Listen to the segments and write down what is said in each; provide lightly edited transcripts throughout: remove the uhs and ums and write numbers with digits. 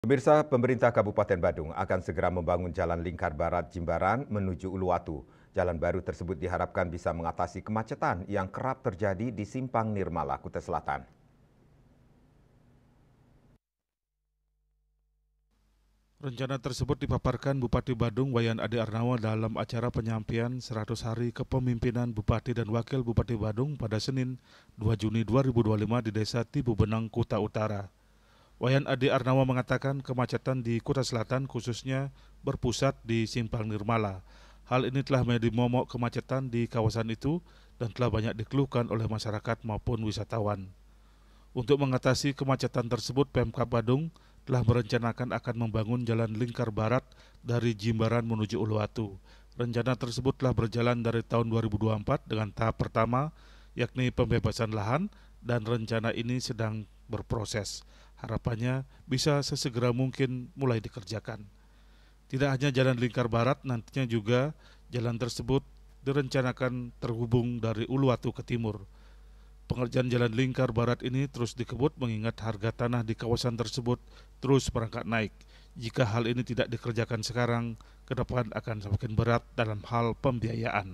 Pemirsa, pemerintah Kabupaten Badung akan segera membangun Jalan Lingkar Barat Jimbaran menuju Uluwatu. Jalan baru tersebut diharapkan bisa mengatasi kemacetan yang kerap terjadi di Simpang Nirmala, Kutai Selatan. Rencana tersebut dipaparkan Bupati Badung Wayan Adi Arnawa dalam acara penyampaian 100 hari kepemimpinan Bupati dan Wakil Bupati Badung pada Senin 2 Juni 2025 di Desa Tibu Benang, Kuta Utara. Wayan Adi Arnawa mengatakan kemacetan di Kutai Selatan khususnya berpusat di Simpang Nirmala. Hal ini telah menjadi momok kemacetan di kawasan itu dan telah banyak dikeluhkan oleh masyarakat maupun wisatawan. Untuk mengatasi kemacetan tersebut, Pemkab Badung telah merencanakan akan membangun Jalan Lingkar Barat dari Jimbaran menuju Uluwatu. Rencana tersebut telah berjalan dari tahun 2024 dengan tahap pertama, yakni pembebasan lahan, dan rencana ini sedang berproses. Harapannya bisa sesegera mungkin mulai dikerjakan. Tidak hanya Jalan Lingkar Barat, nantinya juga jalan tersebut direncanakan terhubung dari Uluwatu ke timur. Pengerjaan Jalan Lingkar Barat ini terus dikebut mengingat harga tanah di kawasan tersebut terus merangkak naik. Jika hal ini tidak dikerjakan sekarang, ke depan akan semakin berat dalam hal pembiayaan.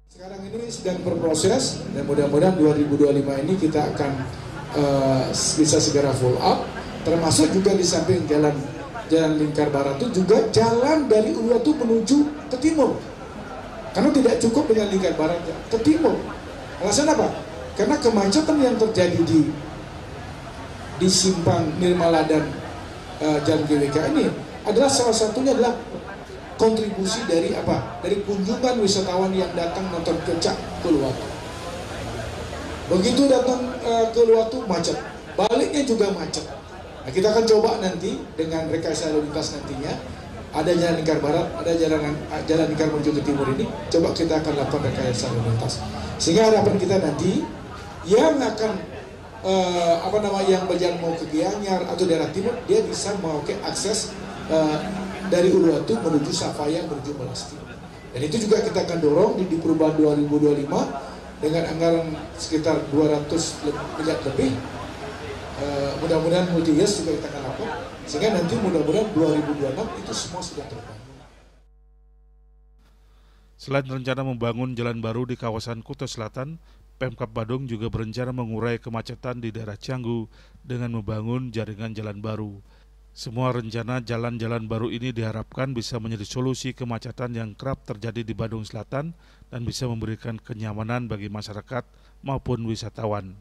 Sekarang ini sedang berproses dan mudah-mudahan 2025 ini kita akan bisa segera full up. Termasuk juga di samping Jalan Lingkar Barat itu juga jalan dari Uluwatu menuju ke timur. Karena tidak cukup dengan Lingkar Barat ke timur. Alasan apa? Karena kemacetan yang terjadi di Simpang Nirmala dan Jalan GWK ini adalah salah satunya adalah kontribusi dari apa? Dari kunjungan wisatawan yang datang nonton kecak ke Uluwatu. Begitu datang ke Uluwatu macet, baliknya juga macet. Nah, kita akan coba nanti dengan rekayasa lalu lintas nantinya. Ada Jalan Lingkar Barat, ada Jalan Lingkar menuju ke timur ini, coba kita akan lakukan rekayasa lalu lintas. Sehingga harapan kita nanti yang akan yang berjalan mau ke Gianyar atau daerah timur, dia bisa memakai akses dari Uluwatu menuju Safaya menuju Melasti. Dan itu juga kita akan dorong di perubahan 2025 dengan anggaran sekitar 200 miliar lebih. Mudah-mudahan multi years juga kita akan lakukan, sehingga nanti mudah-mudahan 2026 itu semua sudah terbangun. Selain rencana membangun jalan baru di kawasan Kutai Selatan, Pemkab Badung juga berencana mengurai kemacetan di daerah Canggu dengan membangun jaringan jalan baru. Semua rencana jalan-jalan baru ini diharapkan bisa menjadi solusi kemacetan yang kerap terjadi di Badung Selatan dan bisa memberikan kenyamanan bagi masyarakat maupun wisatawan.